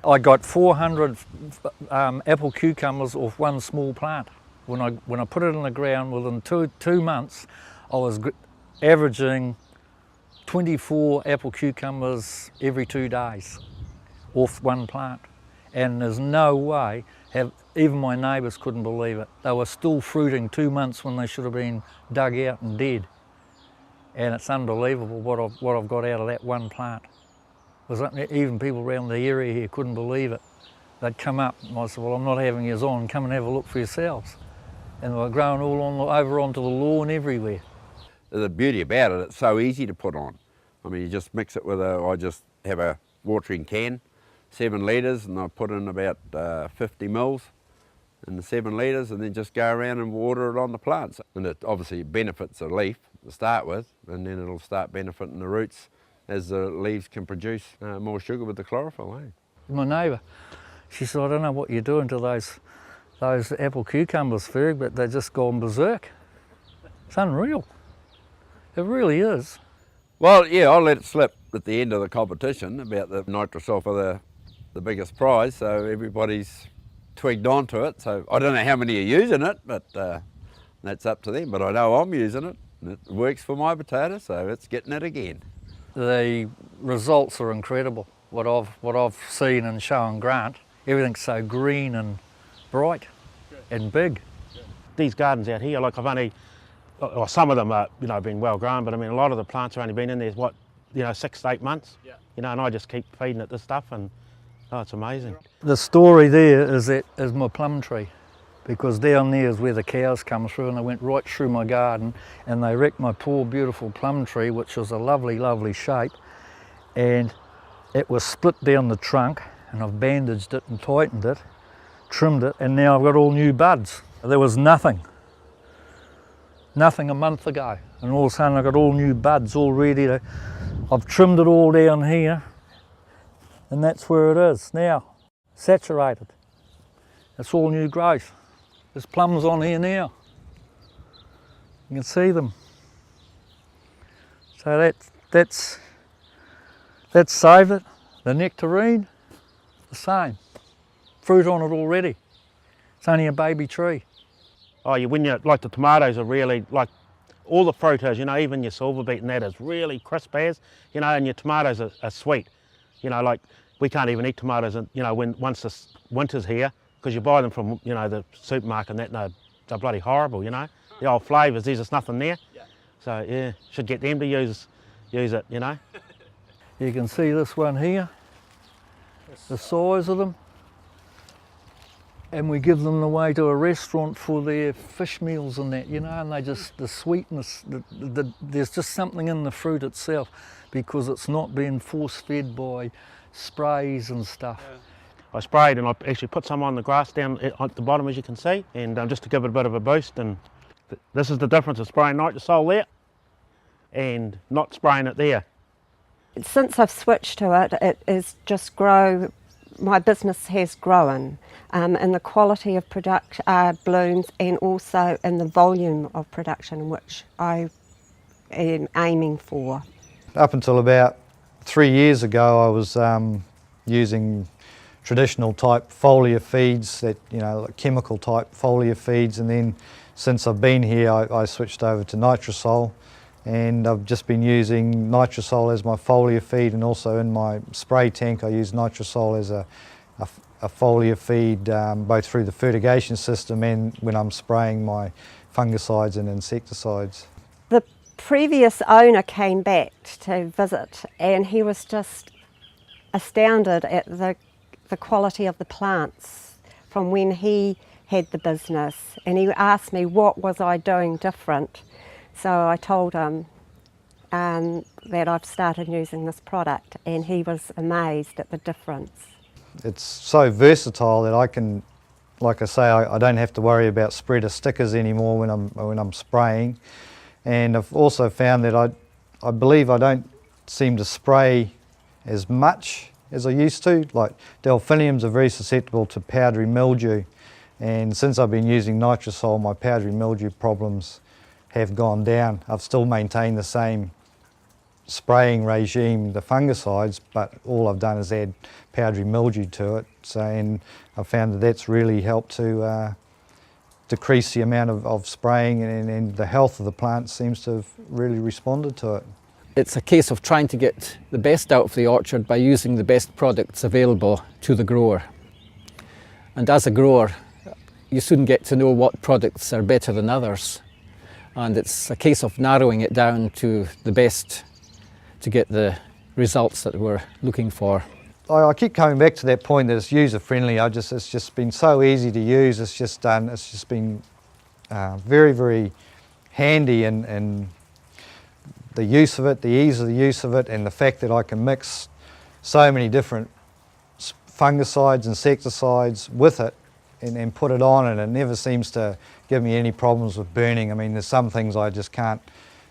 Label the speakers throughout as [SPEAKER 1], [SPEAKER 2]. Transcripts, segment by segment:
[SPEAKER 1] I got 400 apple cucumbers off one small plant. When I put it in the ground, within two months, I was averaging 24 apple cucumbers every 2 days off one plant. And there's no way, even my neighbours couldn't believe it. They were still fruiting 2 months when they should have been dug out and dead. And it's unbelievable what I've got out of that one plant. Even people around the area here couldn't believe it. They'd come up and I said, well, I'm not having yours on, come and have a look for yourselves. And they were growing all over onto the lawn everywhere.
[SPEAKER 2] The beauty about it, it's so easy to put on. I mean, you just mix it with I just have a watering can, 7 litres, and I put in about 50 mils in the 7 litres, and then just go around and water it on the plants. And it obviously benefits the leaf to start with, and then it'll start benefiting the roots as the leaves can produce more sugar with the chlorophyll.
[SPEAKER 1] My neighbour, she said, I don't know what you're doing to those apple cucumbers, Ferg, but they've just gone berserk. It's unreal. It really is.
[SPEAKER 2] Well, yeah, I let it slip at the end of the competition about the Nitrosol for the biggest prize, so everybody's twigged onto it. So I don't know how many are using it, but that's up to them. But I know I'm using it, and it works for my potato, so it's getting it again.
[SPEAKER 1] The results are incredible. What I've seen and shown Grant, everything's so green and bright and big.
[SPEAKER 3] These gardens out here, like I've only, or some of them are, been well grown, but I mean a lot of the plants have only been in there, 6 to 8 months. Yeah. And I just keep feeding it this stuff, and it's amazing. The
[SPEAKER 1] story there is my plum tree, because down there is where the cows come through, and they went right through my garden and they wrecked my poor beautiful plum tree, which was a lovely, lovely shape, and it was split down the trunk, and I've bandaged it and tightened it, trimmed it, and now I've got all new buds. There was nothing a month ago, and all of a sudden I've got all new buds all ready to, I've trimmed it all down here, and that's where it is now, saturated. It's all new growth. There's plums on here now. You can see them. So that's saved it. The nectarine, the same. Fruit on it already. It's only a baby tree.
[SPEAKER 3] When like the tomatoes are really, like all the fruit is, even your silver beet and that is really crisp as, and your tomatoes are sweet. Like we can't even eat tomatoes, once the winter's here, because you buy them from, the supermarket and that, they're bloody horrible, The old flavours, there's just nothing there. Yeah. So yeah, should get them to use it,
[SPEAKER 1] You can see this one here, the size of them. And we give them away to a restaurant for their fish meals and that, and they just, the sweetness, there's just something in the fruit itself, because it's not being force-fed by sprays and stuff. Yeah.
[SPEAKER 3] I sprayed, and I actually put some on the grass down at the bottom, as you can see, and just to give it a bit of a boost. And this is the difference of spraying Nitrosol there and not spraying it there.
[SPEAKER 4] Since I've switched to it, it is just my business has grown in the quality of blooms, and also in the volume of production, which I am aiming for.
[SPEAKER 5] Up until about 3 years ago, I was using traditional type foliar feeds, like chemical type foliar feeds, and then since I've been here I switched over to Nitrosol, and I've just been using Nitrosol as my foliar feed, and also in my spray tank I use Nitrosol as a foliar feed, both through the fertigation system and when I'm spraying my fungicides and insecticides.
[SPEAKER 4] The previous owner came back to visit, and he was just astounded at the quality of the plants from when he had the business, and he asked me what was I doing different. So I told him that I've started using this product, and he was amazed at the difference.
[SPEAKER 5] It's so versatile that I can, like I say, I don't have to worry about spreader stickers anymore when I'm spraying. And I've also found that I believe I don't seem to spray as much as I used to. Like delphiniums are very susceptible to powdery mildew, and since I've been using Nitrosol, my powdery mildew problems have gone down. I've still maintained the same spraying regime, the fungicides, but all I've done is add powdery mildew to it. So, and I've found that that's really helped to decrease the amount of spraying, and the health of the plant seems to have really responded to it.
[SPEAKER 6] It's a case of trying to get the best out of the orchard by using the best products available to the grower. And as a grower, you soon get to know what products are better than others. And it's a case of narrowing it down to the best to get the results that we're looking for.
[SPEAKER 5] I keep coming back to that point that it's user friendly. It's just been so easy to use. It's just been very, very handy, and the use of it, the ease of the use of it, and the fact that I can mix so many different fungicides, insecticides with it and put it on, and it never seems to give me any problems with burning. I mean, there's some things I just can't,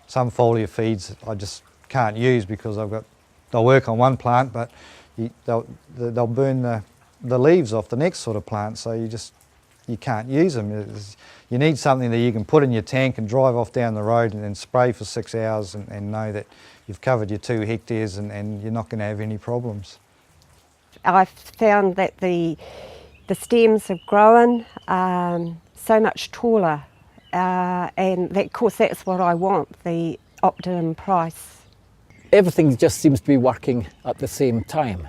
[SPEAKER 5] some foliar feeds I just can't use because they'll work on one plant, but they'll burn the leaves off the next sort of plant, so you can't use them. You need something that you can put in your tank and drive off down the road and then spray for 6 hours and know that you've covered your 2 hectares and you're not going to have any problems.
[SPEAKER 4] I've found that the stems have grown so much taller, and of course that's what I want, the optimum price.
[SPEAKER 6] Everything just seems to be working at the same time.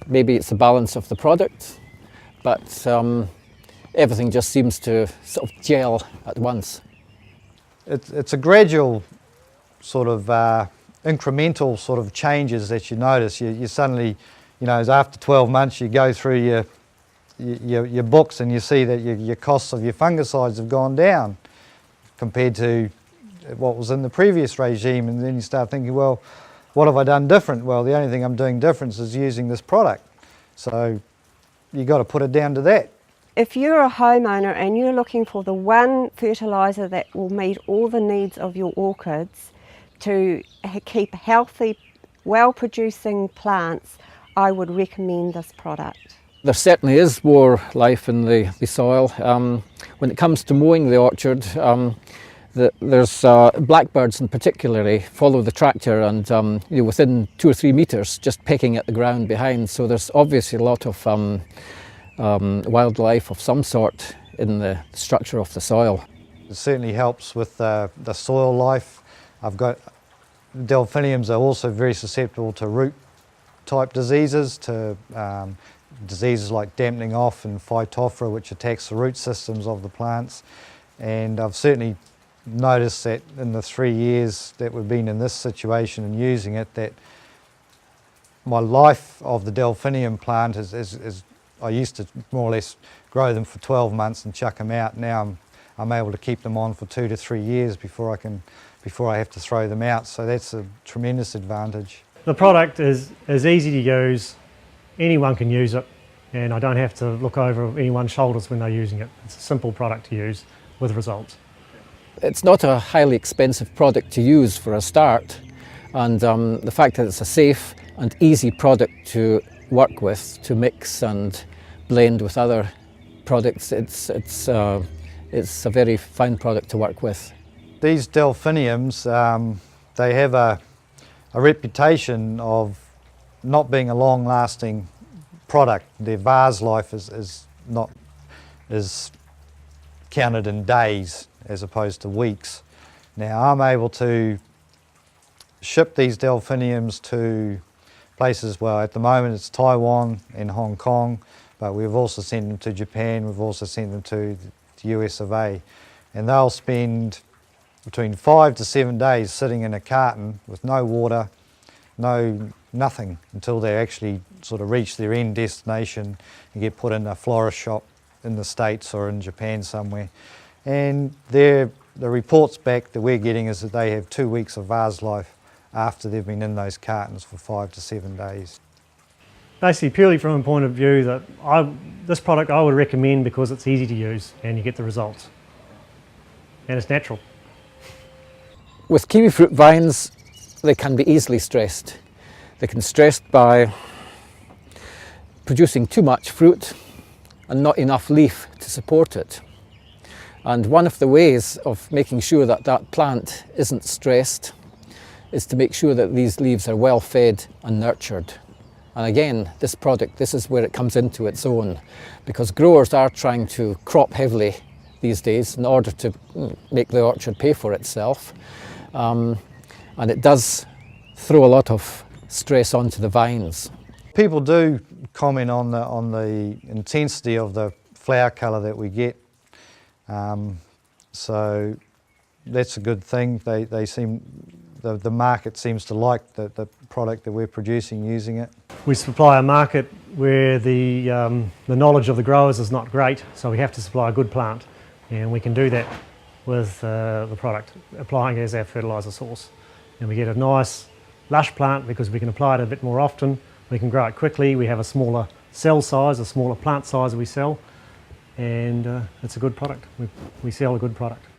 [SPEAKER 6] Maybe it's a balance of the product, but everything just seems to sort of gel at once.
[SPEAKER 5] It's a gradual sort of incremental sort of changes that you notice. You suddenly, after 12 months you go through your books and you see that your costs of your fungicides have gone down compared to what was in the previous regime, and then you start thinking, well, what have I done different? Well, the only thing I'm doing different is using this product. So you got to put it down to that.
[SPEAKER 4] If you're a homeowner and you're looking for the one fertiliser that will meet all the needs of your orchids to keep healthy, well-producing plants, I would recommend this product.
[SPEAKER 6] There certainly is more life in the soil. When it comes to mowing the orchard, there's blackbirds in particular follow the tractor and within 2 or 3 metres just pecking at the ground behind, so there's obviously a lot of wildlife of some sort in the structure of the soil.
[SPEAKER 5] It certainly helps with the soil life. I've got delphiniums are also very susceptible to root type diseases, to diseases like dampening off and phytophthora, which attacks the root systems of the plants. And I've certainly noticed that in the 3 years that we've been in this situation and using it, that my life of the delphinium plant is I used to more or less grow them for 12 months and chuck them out. Now I'm able to keep them on for 2 to 3 years before I have to throw them out. So that's a tremendous advantage.
[SPEAKER 7] The product is easy to use. Anyone can use it, and I don't have to look over anyone's shoulders when they're using it. It's a simple product to use with results.
[SPEAKER 6] It's not a highly expensive product to use for a start, and the fact that it's a safe and easy product to work with, to mix and blend with other products, it's a very fine product to work with.
[SPEAKER 5] These delphiniums, they have a reputation of not being a long-lasting product. Their vase life is counted in days as opposed to weeks. Now I'm able to ship these delphiniums to places, well at the moment it's Taiwan and Hong Kong, but we've also sent them to Japan, we've also sent them to the US of A, and they'll spend between 5 to 7 days sitting in a carton with no water, nothing, until they actually sort of reach their end destination and get put in a florist shop in the States or in Japan somewhere. And the reports back that we're getting is that they have 2 weeks of vase life after they've been in those cartons for 5 to 7 days.
[SPEAKER 7] Basically, purely from a point of view that this product I would recommend because it's easy to use and you get the results. And it's natural.
[SPEAKER 6] With kiwi fruit vines, they can be easily stressed. They can be stressed by producing too much fruit and not enough leaf to support it. And one of the ways of making sure that that plant isn't stressed is to make sure that these leaves are well fed and nurtured. And again, this product, this is where it comes into its own, because growers are trying to crop heavily these days in order to make the orchard pay for itself. And it does throw a lot of stress onto the vines.
[SPEAKER 5] People do comment on the intensity of the flower colour that we get, so that's a good thing. The market seems to like the product that we're producing using it.
[SPEAKER 7] We supply a market where the knowledge of the growers is not great, so we have to supply a good plant, and we can do that with the product, applying it as our fertiliser source. And we get a nice lush plant because we can apply it a bit more often, we can grow it quickly, we have a smaller cell size, a smaller plant size we sell, and it's a good product. We sell a good product.